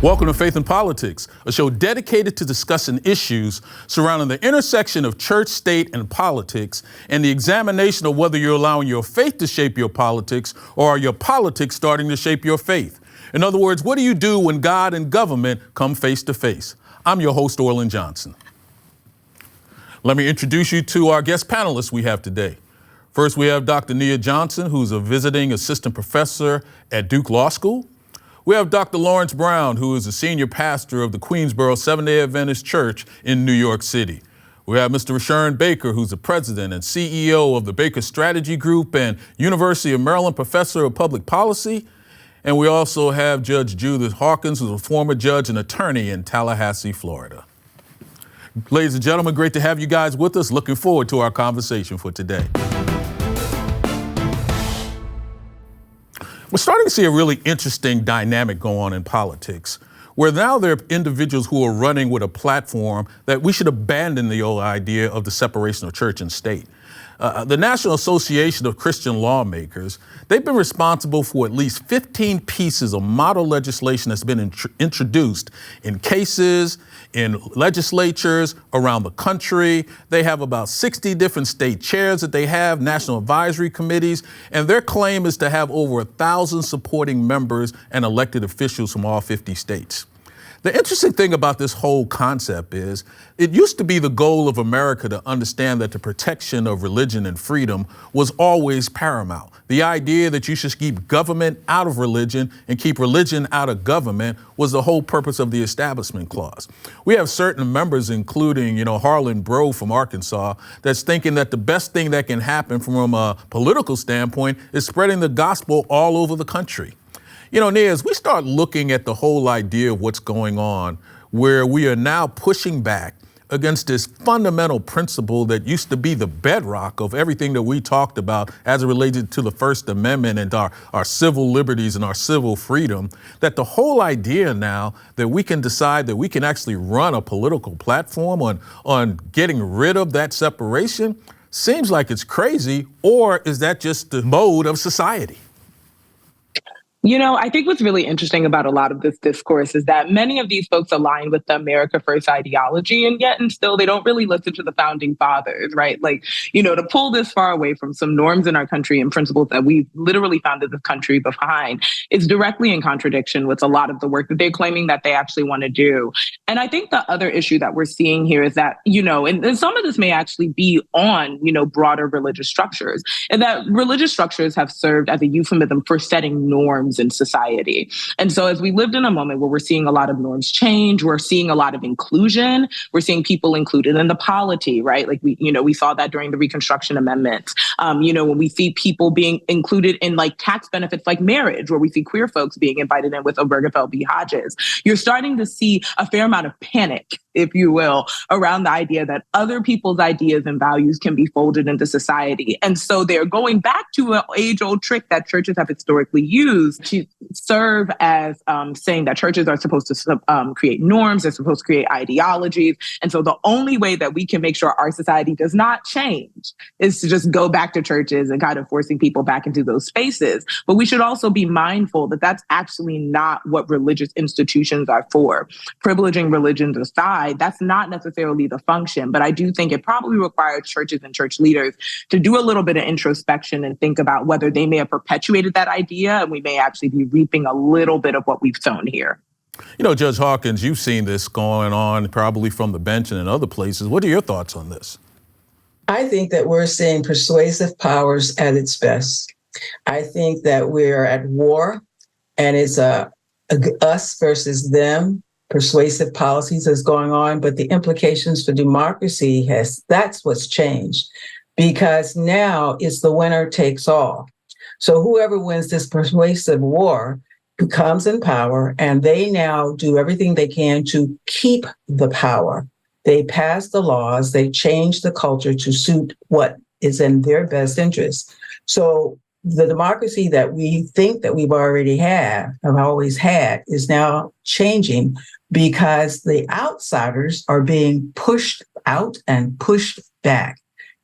Welcome to Faith and Politics, a show dedicated to discussing issues surrounding the intersection of church, state, and politics, and the examination of whether you're allowing your faith to shape your politics or are your politics starting to shape your faith. In other words, what do you do when God and government come face to face? I'm your host, Orlin Johnson. Let me introduce you to our guest panelists we have today. First, we have Dr. Nia Johnson, who's a visiting assistant professor at Duke Law School. We have Dr. Lawrence Brown, who is a senior pastor of the Queensboro Seventh-day Adventist Church in New York City. We have Mr. Rashawn Baker, who's the president and CEO of the Baker Strategy Group and University of Maryland professor of public policy. And we also have Judge Judith Hawkins, who's a former judge and attorney in Tallahassee, Florida. Ladies and gentlemen, great to have you guys with us. Looking forward to our conversation for today. We're starting to see a really interesting dynamic go on in politics, where now there are individuals who are running with a platform that we should abandon the old idea of the separation of church and state. The National Association of Christian Lawmakers, they've been responsible for at least 15 pieces of model legislation that's been introduced in cases, in legislatures around the country. They have about 60 different state chairs that they have, national advisory committees, and their claim is to have over 1,000 supporting members and elected officials from all 50 states. The interesting thing about this whole concept is it used to be the goal of America to understand that the protection of religion and freedom was always paramount. The idea that you should keep government out of religion and keep religion out of government was the whole purpose of the Establishment Clause. We have certain members, including, Harlan Breaux from Arkansas, that's thinking that the best thing that can happen from a political standpoint is spreading the gospel all over the country. Nia, as we start looking at the whole idea of what's going on, where we are now pushing back against this fundamental principle that used to be the bedrock of everything that we talked about as it related to the First Amendment and our civil liberties and our civil freedom, that the whole idea now that we can decide that we can actually run a political platform on getting rid of that separation seems like it's crazy, or is that just the mode of society? I think what's really interesting about a lot of this discourse is that many of these folks align with the America First ideology, and yet and still they don't really listen to the founding fathers, right? To pull this far away from some norms in our country and principles that we literally founded this country behind is directly in contradiction with a lot of the work that they're claiming that they actually want to do. And I think the other issue that we're seeing here is that, and some of this may actually be on, broader religious structures, and that religious structures have served as a euphemism for setting norms in society. And so as we lived in a moment where we're seeing a lot of norms change, we're seeing a lot of inclusion, we're seeing people included in the polity, right? We saw that during the Reconstruction Amendment. When we see people being included in tax benefits like marriage, where we see queer folks being invited in with Obergefell v. Hodges, you're starting to see a fair amount of panic, if you will, around the idea that other people's ideas and values can be folded into society. And so they're going back to an age-old trick that churches have historically used to serve as saying that churches are supposed to create norms, they're supposed to create ideologies. And so the only way that we can make sure our society does not change is to just go back to churches and kind of forcing people back into those spaces. But we should also be mindful that that's actually not what religious institutions are for. Privileging religions aside, that's not necessarily the function. But I do think it probably requires churches and church leaders to do a little bit of introspection and think about whether they may have perpetuated that idea, and we may actually be reaping a little bit of what we've sown here. Judge Hawkins, you've seen this going on probably from the bench and in other places. What are your thoughts on this? I think that we're seeing persuasive powers at its best. I think that we're at war, and it's a us versus them. Persuasive policies is going on, but the implications for democracy that's what's changed, because now it's the winner takes all. So whoever wins this persuasive war becomes in power, and they now do everything they can to keep the power. They pass the laws, they change the culture to suit what is in their best interest. So the democracy that we think that we've already have always had, is now changing because the outsiders are being pushed out and pushed back.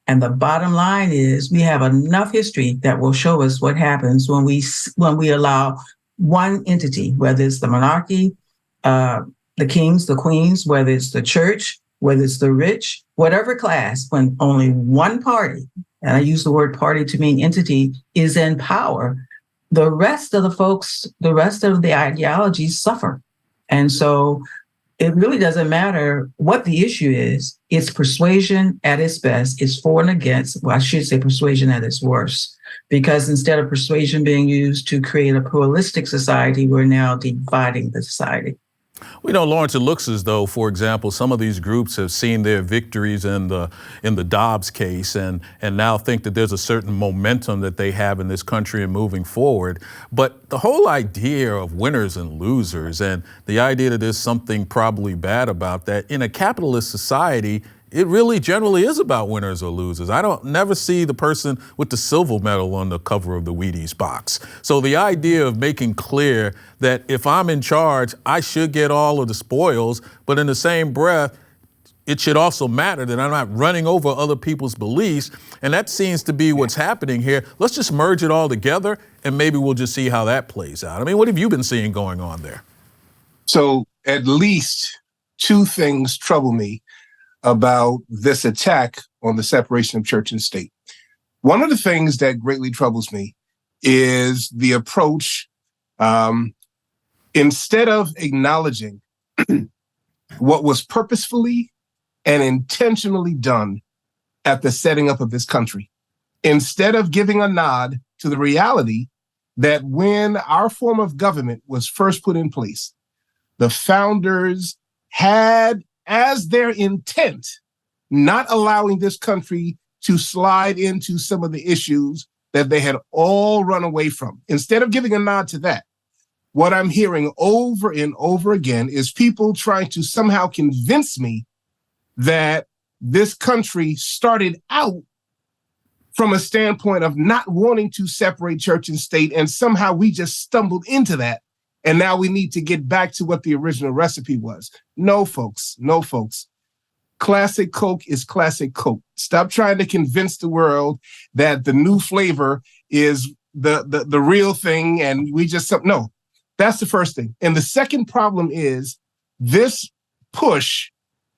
And the bottom line is we have enough history that will show us what happens when we allow one entity, whether it's the monarchy the kings, the queens, whether it's the church, whether it's the rich, whatever class, when only one party, and I use the word party to mean entity, is in power, the rest of the folks, the rest of the ideologies suffer. And so it really doesn't matter what the issue is. It's persuasion at its best. It's for and against. Well, I should say persuasion at its worst, because instead of persuasion being used to create a pluralistic society, we're now dividing the society. We know, Lawrence, it looks as though, for example, some of these groups have seen their victories in the Dobbs case and now think that there's a certain momentum that they have in this country and moving forward. But the whole idea of winners and losers and the idea that there's something probably bad about that in a capitalist society, it really generally is about winners or losers. I don't never see the person with the silver medal on the cover of the Wheaties box. So the idea of making clear that if I'm in charge, I should get all of the spoils, but in the same breath, it should also matter that I'm not running over other people's beliefs. And that seems to be what's happening here. Let's just merge it all together and maybe we'll just see how that plays out. I mean, what have you been seeing going on there? So at least two things trouble me about this attack on the separation of church and state. One of the things that greatly troubles me is the approach, instead of acknowledging what was purposefully and intentionally done at the setting up of this country, instead of giving a nod to the reality that when our form of government was first put in place, the founders had as their intent, not allowing this country to slide into some of the issues that they had all run away from. Instead of giving a nod to that, what I'm hearing over and over again is people trying to somehow convince me that this country started out from a standpoint of not wanting to separate church and state, and somehow we just stumbled into that. And now we need to get back to what the original recipe was. No, folks. No, folks. Classic Coke is classic Coke. Stop trying to convince the world that the new flavor is the real thing and we just, no, that's the first thing. And the second problem is this push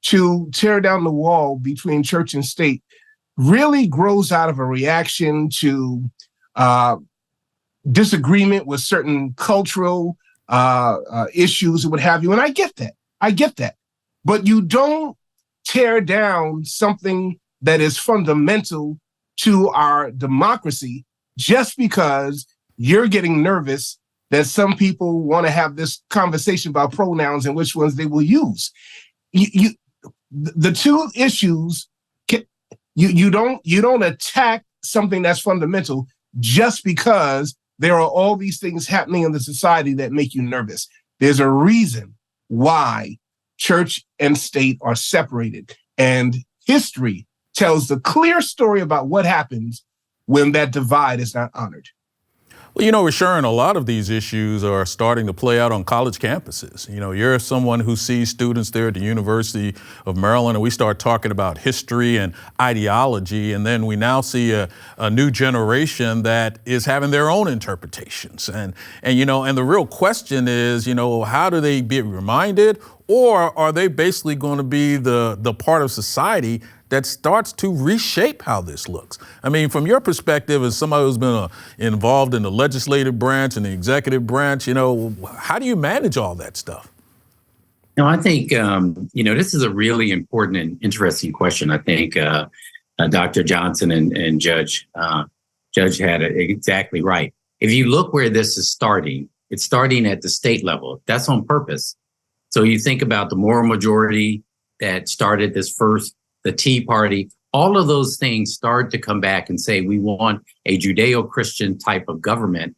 to tear down the wall between church and state really grows out of a reaction to disagreement with certain cultural issues and what have you. And I get that. But you don't tear down something that is fundamental to our democracy just because you're getting nervous that some people want to have this conversation about pronouns and which ones they will use. The two issues, you don't attack something that's fundamental just because there are all these things happening in the society that make you nervous. There's a reason why church and state are separated. And history tells the clear story about what happens when that divide is not honored. Well, you know, Rashawn, a lot of these issues are starting to play out on college campuses. You know, you're someone who sees students there at the University of Maryland, and we start talking about history and ideology, and then we now see a new generation that is having their own interpretations. And you know, and the real question is, you know, how do they be reminded, or are they basically going to be the part of society that starts to reshape how this looks? I mean, from your perspective, as somebody who's been involved in the legislative branch and the executive branch, you know, how do you manage all that stuff? No, I think, you know, this is a really important and interesting question. I think Dr. Johnson and Judge had it exactly right. If you look where this is starting, it's starting at the state level. That's on purpose. So you think about the moral majority that started this first, the Tea Party, all of those things start to come back and say, we want a Judeo-Christian type of government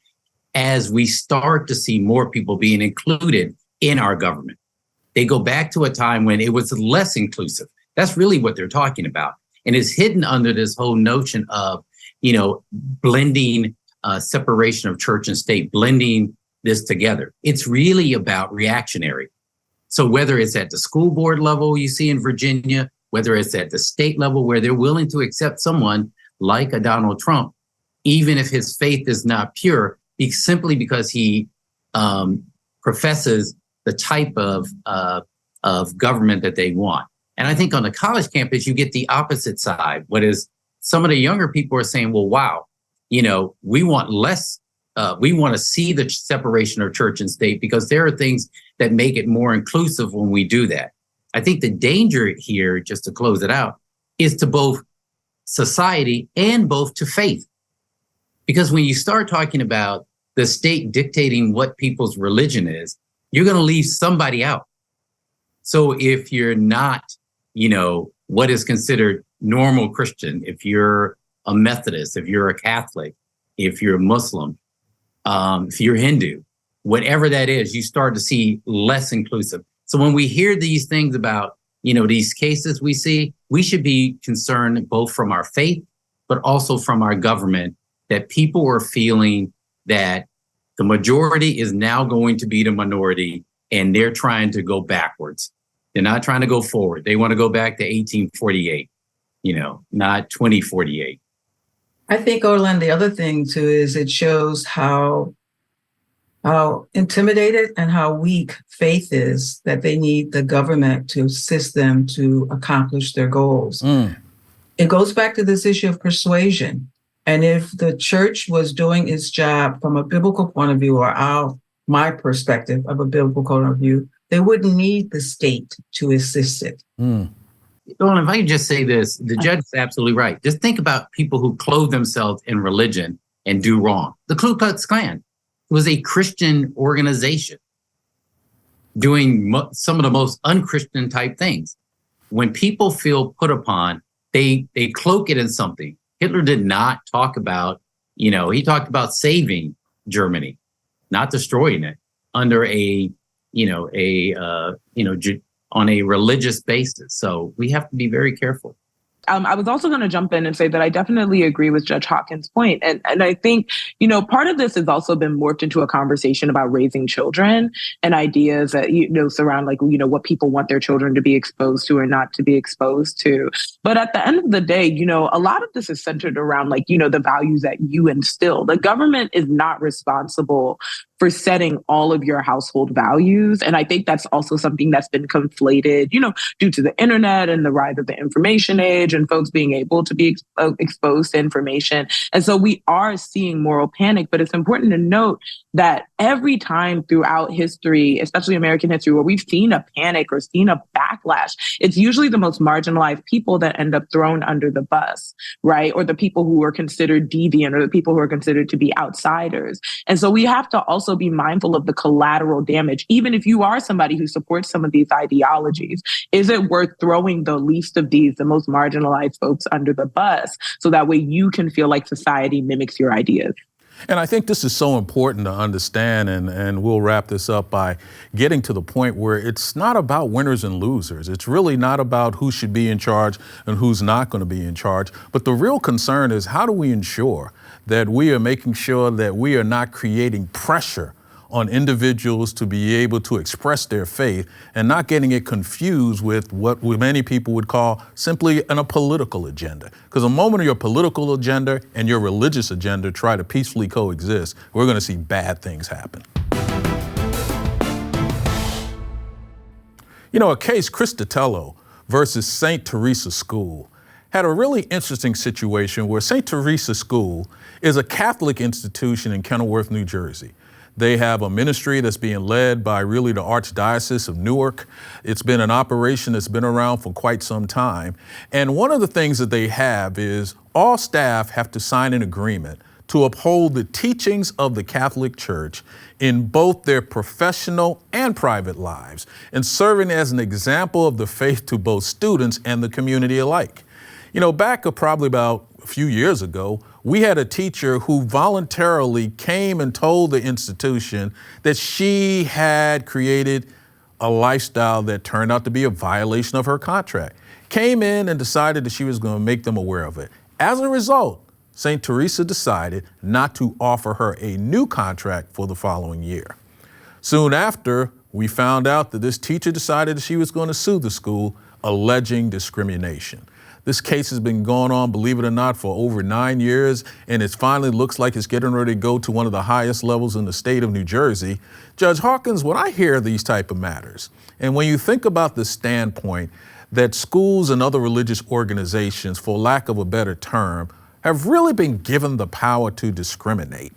as we start to see more people being included in our government. They go back to a time when it was less inclusive. That's really what they're talking about. And it's hidden under this whole notion of, you know, blending separation of church and state, blending this together. It's really about reactionary. So whether it's at the school board level you see in Virginia, whether it's at the state level where they're willing to accept someone like a Donald Trump, even if his faith is not pure, simply because he professes the type of government that they want. And I think on the college campus, you get the opposite side. What is some of the younger people are saying, well, wow, we want less. We want to see the separation of church and state because there are things that make it more inclusive when we do that. I think the danger here, just to close it out, is to both society and both to faith. Because when you start talking about the state dictating what people's religion is, you're going to leave somebody out. So if you're not, what is considered normal Christian, if you're a Methodist, if you're a Catholic, if you're a Muslim, if you're Hindu, whatever that is, you start to see less inclusive. So when we hear these things about, these cases we see, we should be concerned both from our faith, but also from our government, that people are feeling that the majority is now going to be the minority and they're trying to go backwards. They're not trying to go forward. They want to go back to 1848, not 2048. I think, Orlando, the other thing too is it shows how intimidated and how weak faith is, that they need the government to assist them to accomplish their goals. It goes back to this issue of persuasion. And if the church was doing its job from a biblical point of view, or my perspective of a biblical point of view, they wouldn't need the state to assist it. Well, if I could just say this, the judge is absolutely right. Just think about people who clothe themselves in religion and do wrong. The Ku Klux Klan was a Christian organization doing some of the most unchristian type things. When people feel put upon, they cloak it in something. Hitler did not talk about, he talked about saving Germany, not destroying it under on a religious basis. So we have to be very careful. I was also going to jump in and say that I definitely agree with Judge Hawkins' point. And I think, part of this has also been morphed into a conversation about raising children and ideas that, surround what people want their children to be exposed to or not to be exposed to. But at the end of the day, a lot of this is centered around the values that you instill. The government is not responsible for setting all of your household values. And I think that's also something that's been conflated, due to the internet and the rise of the information age and folks being able to be exposed to information. And so we are seeing moral panic, but it's important to note that every time throughout history, especially American history, where we've seen a panic or seen a backlash, it's usually the most marginalized people that end up thrown under the bus, right? Or the people who are considered deviant or the people who are considered to be outsiders. And so we have to also be mindful of the collateral damage. Even if you are somebody who supports some of these ideologies, is it worth throwing the least of these, the most marginalized folks under the bus so that way you can feel like society mimics your ideas? And I think this is so important to understand, and we'll wrap this up by getting to the point where it's not about winners and losers. It's really not about who should be in charge and who's not going to be in charge. But the real concern is, how do we ensure that we are making sure that we are not creating pressure on individuals to be able to express their faith and not getting it confused with what many people would call simply a political agenda. Because the moment your political agenda and your religious agenda try to peacefully coexist, we're going to see bad things happen. A case, Crisitello versus St. Theresa School, had a really interesting situation where St. Theresa School is a Catholic institution in Kenilworth, New Jersey. They have a ministry that's being led by really the Archdiocese of Newark. It's been an operation that's been around for quite some time. And one of the things that they have is all staff have to sign an agreement to uphold the teachings of the Catholic Church in both their professional and private lives, and serving as an example of the faith to both students and the community alike. Back probably about a few years ago, we had a teacher who voluntarily came and told the institution that she had created a lifestyle that turned out to be a violation of her contract. Came in and decided that she was going to make them aware of it. As a result, St. Theresa decided not to offer her a new contract for the following year. Soon after, we found out that this teacher decided that she was going to sue the school, alleging discrimination. This case has been going on, believe it or not, for over 9 years, and it finally looks like it's getting ready to go to one of the highest levels in the state of New Jersey. Judge Hawkins, when I hear these type of matters, and when you think about the standpoint that schools and other religious organizations, for lack of a better term, have really been given the power to discriminate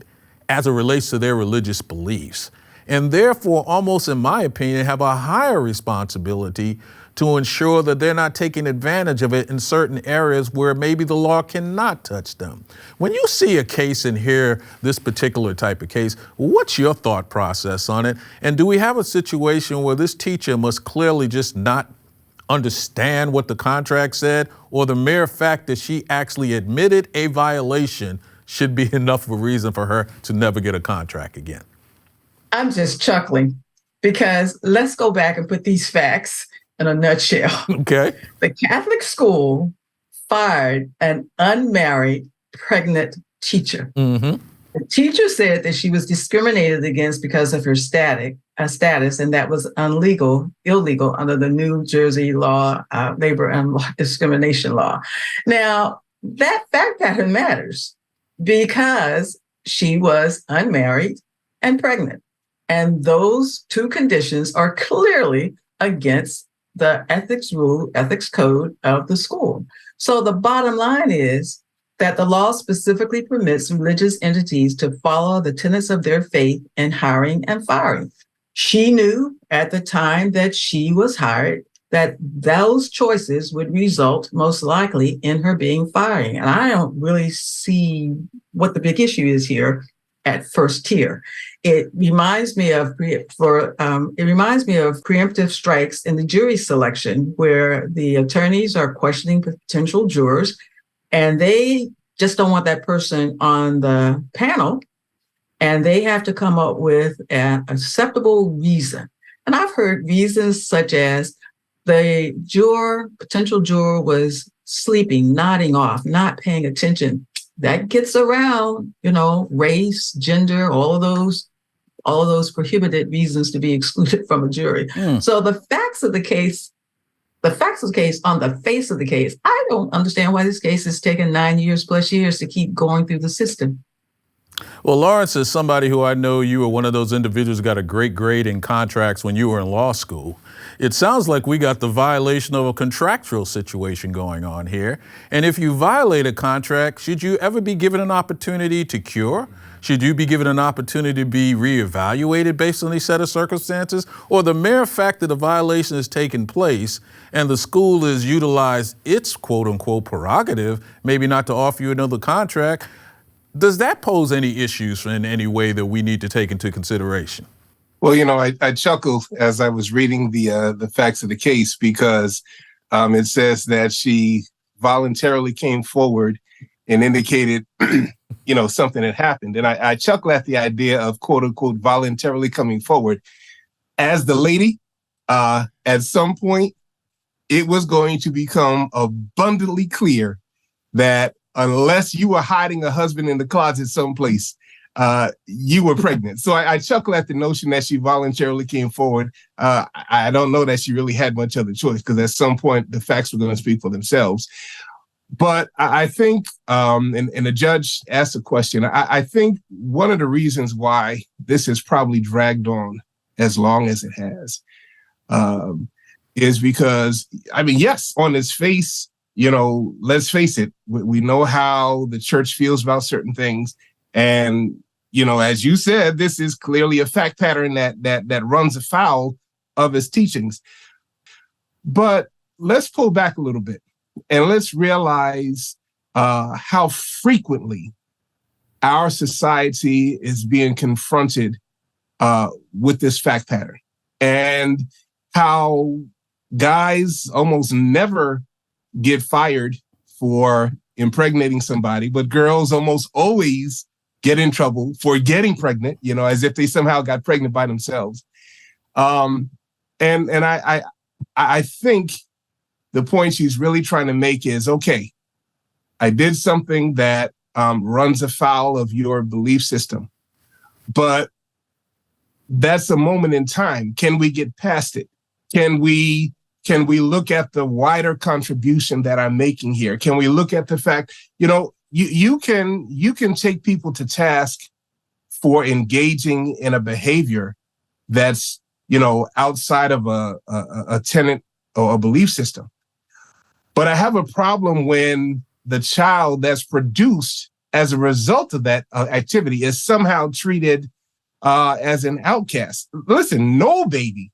as it relates to their religious beliefs, and therefore, almost in my opinion, have a higher responsibility to ensure that they're not taking advantage of it in certain areas where maybe the law cannot touch them. When you see a case and hear this particular type of case, what's your thought process on it? And do we have a situation where this teacher must clearly just not understand what the contract said, or the mere fact that she actually admitted a violation should be enough of a reason for her to never get a contract again? I'm just chuckling because let's go back and put these facts in a nutshell. Okay. The Catholic school fired an unmarried pregnant teacher. Mm-hmm. The teacher said that she was discriminated against because of her status, and that was illegal under the New Jersey law, labor and discrimination law. Now, that fact pattern matters because she was unmarried and pregnant. And those two conditions are clearly against the ethics code of the school. So the bottom line is that the law specifically permits religious entities to follow the tenets of their faith in hiring and firing. She knew at the time that she was hired that those choices would result most likely in her being fired. And I don't really see what the big issue is here at first tier. It reminds me of preemptive strikes in the jury selection, where the attorneys are questioning potential jurors, and they just don't want that person on the panel, and they have to come up with an acceptable reason. And I've heard reasons such as the potential juror was sleeping, nodding off, not paying attention. That gets around, race, gender, all of those prohibited reasons to be excluded from a jury. So the facts of the case on the face of the case, I don't understand why this case has taken 9 years plus years to keep going through the system. Well, Lawrence, as somebody who I know, you were one of those individuals who got a great grade in contracts when you were in law school. It sounds like we got the violation of a contractual situation going on here. And if you violate a contract, should you ever be given an opportunity to cure? Should you be given an opportunity to be reevaluated based on these set of circumstances? Or the mere fact that a violation has taken place and the school has utilized its quote unquote prerogative, maybe not to offer you another contract, does that pose any issues in any way that we need to take into consideration? Well, I chuckled as I was reading the facts of the case because it says that she voluntarily came forward and indicated, something had happened. And I chuckle at the idea of quote unquote voluntarily coming forward. As the lady, at some point, it was going to become abundantly clear that unless you were hiding a husband in the closet someplace, you were pregnant. So I chuckle at the notion that she voluntarily came forward. I don't know that she really had much other choice, because at some point the facts were going to speak for themselves. But I think, and the judge asked a question, I think one of the reasons why this has probably dragged on as long as it has is because, yes, on its face, let's face it, we know how the church feels about certain things. And, as you said, this is clearly a fact pattern that runs afoul of its teachings. But let's pull back a little bit and let's realize how frequently our society is being confronted with this fact pattern, and how guys almost never get fired for impregnating somebody, but girls almost always get in trouble for getting pregnant, as if they somehow got pregnant by themselves. And I think the point she's really trying to make is, okay, I did something that runs afoul of your belief system, but that's a moment in time. Can we get past it? Can we Can we look at the wider contribution that I'm making here? Can we look at the fact, you can take people to task for engaging in a behavior that's, outside of a tenet or a belief system. But I have a problem when the child that's produced as a result of that activity is somehow treated as an outcast. Listen, no baby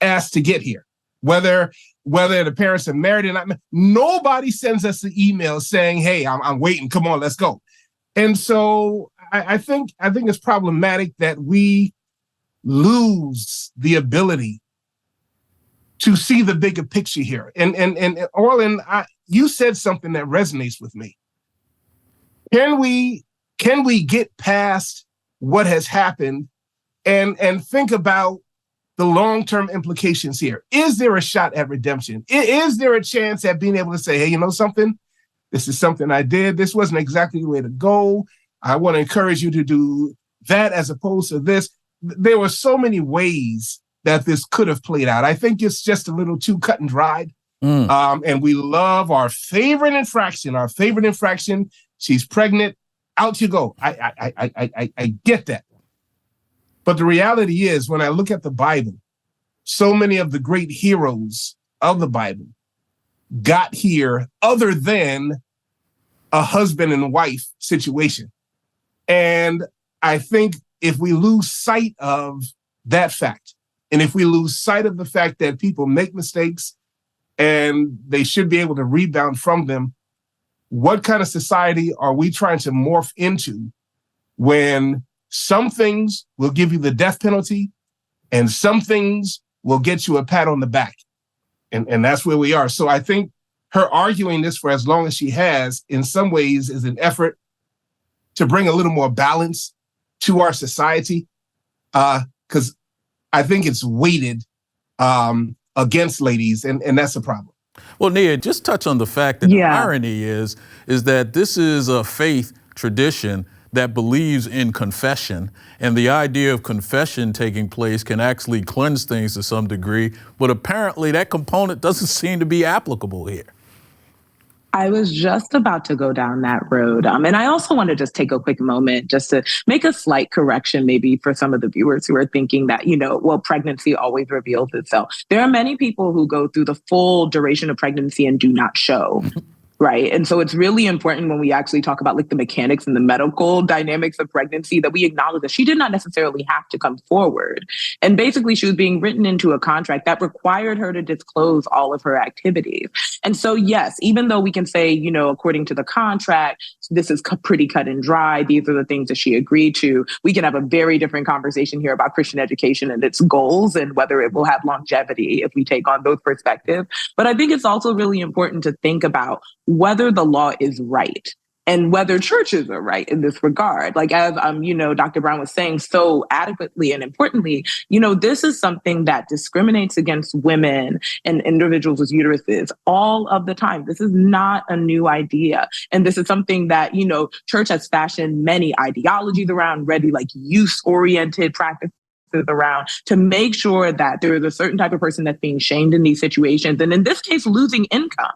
asked to get here, whether the parents are married or not. Nobody sends us an email saying, "Hey, I'm waiting. Come on, let's go." And so I think it's problematic that we lose the ability to see the bigger picture here. And Orlin, you said something that resonates with me. Can we get past what has happened and think about the long-term implications here? Is there a shot at redemption? Is there a chance at being able to say, hey, you know something? This is something I did. This wasn't exactly the way to go. I want to encourage you to do that as opposed to this. There were so many ways that this could have played out. I think it's just a little too cut and dried. And we love our favorite infraction. She's pregnant. Out you go. I get that. But the reality is, when I look at the Bible, so many of the great heroes of the Bible got here other than a husband and wife situation. And I think if we lose sight of that fact, and if we lose sight of the fact that people make mistakes and they should be able to rebound from them, what kind of society are we trying to morph into when some things will give you the death penalty and some things will get you a pat on the back? And that's where we are. So I think her arguing this for as long as she has, in some ways, is an effort to bring a little more balance to our society, because I think it's weighted against ladies, and that's a problem. Well, Nia, just touch on the fact that the irony is that this is a faith tradition that believes in confession, and the idea of confession taking place can actually cleanse things to some degree, but apparently that component doesn't seem to be applicable here. I was just about to go down that road. And I also want to just take a quick moment just to make a slight correction, maybe for some of the viewers who are thinking that, pregnancy always reveals itself. There are many people who go through the full duration of pregnancy and do not show. Right. And so it's really important when we actually talk about like the mechanics and the medical dynamics of pregnancy that we acknowledge that she did not necessarily have to come forward. And basically, she was being written into a contract that required her to disclose all of her activities. And so, yes, even though we can say, according to the contract, this is pretty cut and dry, these are the things that she agreed to, we can have a very different conversation here about Christian education and its goals and whether it will have longevity if we take on those perspectives. But I think it's also really important to think about whether the law is right and whether churches are right in this regard. Like as, Dr. Brown was saying so adequately and importantly, this is something that discriminates against women and individuals with uteruses all of the time. This is not a new idea. And this is something that, church has fashioned many ideologies around, like use-oriented practices around to make sure that there is a certain type of person that's being shamed in these situations. And in this case, losing income.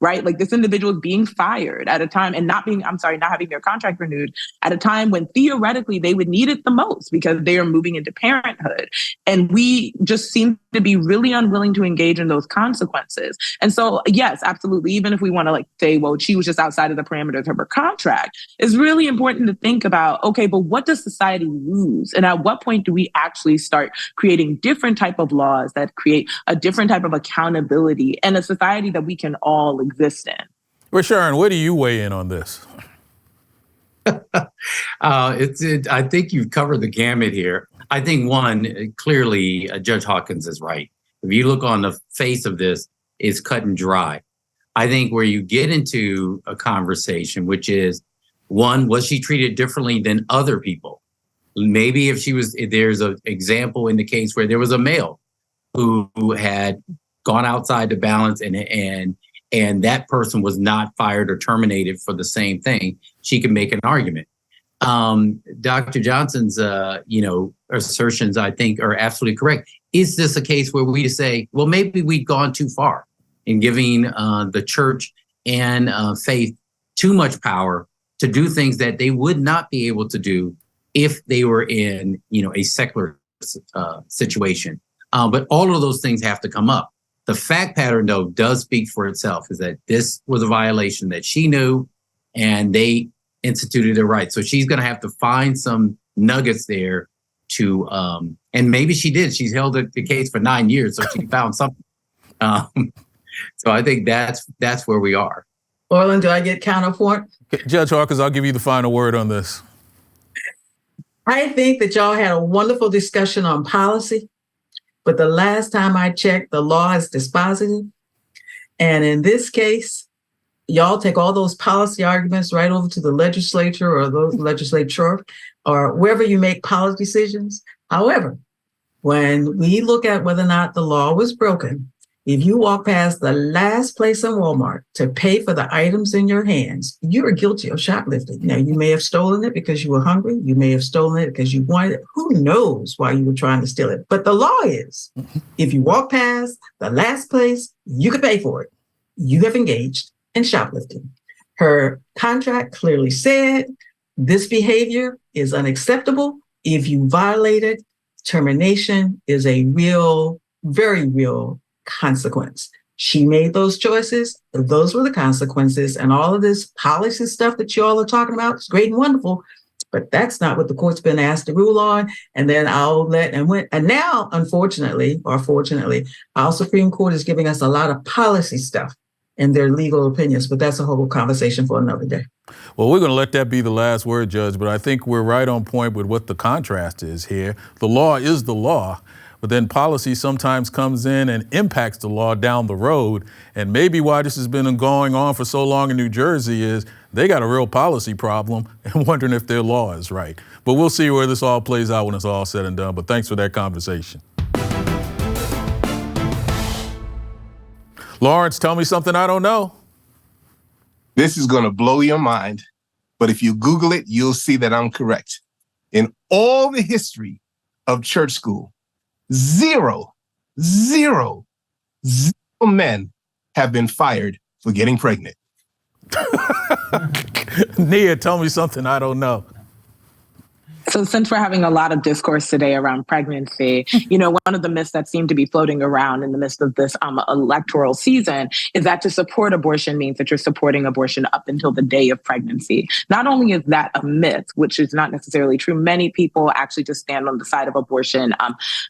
Right? Like this individual is being fired at a time and not having their contract renewed at a time when theoretically they would need it the most because they are moving into parenthood. And we just seem to be really unwilling to engage in those consequences. And so, yes, absolutely. Even if we want to say, well, she was just outside of the parameters of her contract, it's really important to think about, okay, but what does society lose? And at what point do we actually start creating different type of laws that create a different type of accountability and a society that we can all exist in? Well, Sharon, where do you weigh in on this? I think you've covered the gamut here. I think one, clearly, Judge Hawkins is right. If you look on the face of this, it's cut and dry. I think where you get into a conversation, which is, one, was she treated differently than other people? Maybe if there's an example in the case where there was a male who had gone outside the balance and that person was not fired or terminated for the same thing, she can make an argument. Dr. Johnson's, assertions, I think, are absolutely correct. is this a case where we say, well, maybe we've gone too far in giving the church and faith too much power to do things that they would not be able to do if they were in, a secular situation. But all of those things have to come up. The fact pattern, though, does speak for itself, is that this was a violation that she knew and they instituted it right. So she's going to have to find some nuggets there to, and maybe she did. She's held the case for 9 years, so she found something. So I think that's where we are. Orland, do I get counterpoint? Judge Hawkins, I'll give you the final word on this. I think that y'all had a wonderful discussion on policy, but the last time I checked, the law is dispositive. And in this case, y'all take all those policy arguments right over to the legislature or the legislature or wherever you make policy decisions. However, when we look at whether or not the law was broken, if you walk past the last place in Walmart to pay for the items in your hands, you are guilty of shoplifting. Now, you may have stolen it because you were hungry. You may have stolen it because you wanted it. Who knows why you were trying to steal it? But the law is, if you walk past the last place, you could pay for it. You have engaged in shoplifting. Her contract clearly said this behavior is unacceptable. If you violate it, termination is a real, very real consequence. She made those choices. Those were the consequences. And all of this policy stuff that you all are talking about is great and wonderful, but that's not what the court's been asked to rule on. And then and now, unfortunately, or fortunately, our Supreme Court is giving us a lot of policy stuff in their legal opinions, but that's a whole conversation for another day. Well, we're going to let that be the last word, Judge, but I think we're right on point with what the contrast is here. The law is the law. But then policy sometimes comes in and impacts the law down the road. And maybe why this has been going on for so long in New Jersey is they got a real policy problem and wondering if their law is right. But we'll see where this all plays out when it's all said and done. But thanks for that conversation. Lawrence, tell me something I don't know. This is going to blow your mind, but if you Google it, you'll see that I'm correct. In all the history of church school, zero men have been fired for getting pregnant. Nia, tell me something I don't know. So since we're having a lot of discourse today around pregnancy, one of the myths that seem to be floating around in the midst of this electoral season is that to support abortion means that you're supporting abortion up until the day of pregnancy. Not only is that a myth, which is not necessarily true, many people actually just stand on the side of abortion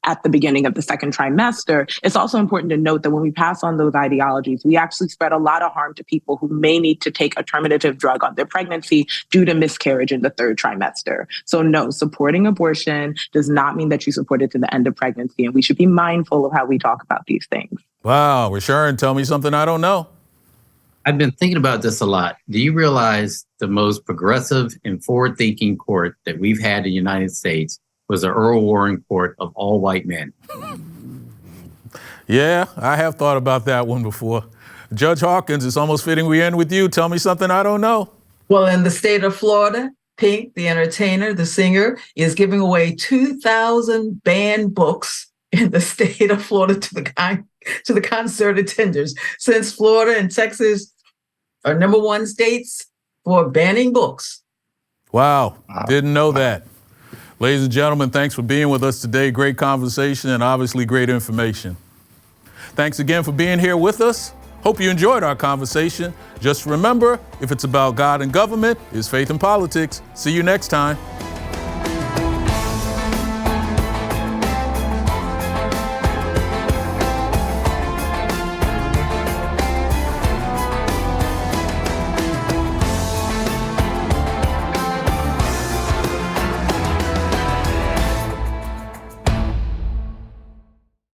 at the beginning of the second trimester. It's also important to note that when we pass on those ideologies, we actually spread a lot of harm to people who may need to take a terminative drug on their pregnancy due to miscarriage in the third trimester. So no, supporting abortion does not mean that you support it to the end of pregnancy, and we should be mindful of how we talk about these things. Wow, Rashawn, tell me something I don't know. I've been thinking about this a lot. Do you realize the most progressive and forward-thinking court that we've had in the United States was the Earl Warren Court of all white men? Yeah, I have thought about that one before. Judge Hawkins, it's almost fitting we end with you. Tell me something I don't know. Well, in the state of Florida, Pink, the entertainer, the singer, is giving away 2,000 banned books in the state of Florida to the concert attenders, since Florida and Texas are number one states for banning books. Wow, didn't know that. Ladies and gentlemen, thanks for being with us today. Great conversation and obviously great information. Thanks again for being here with us. Hope you enjoyed our conversation. Just remember, if it's about God and government, it's faith and politics. See you next time.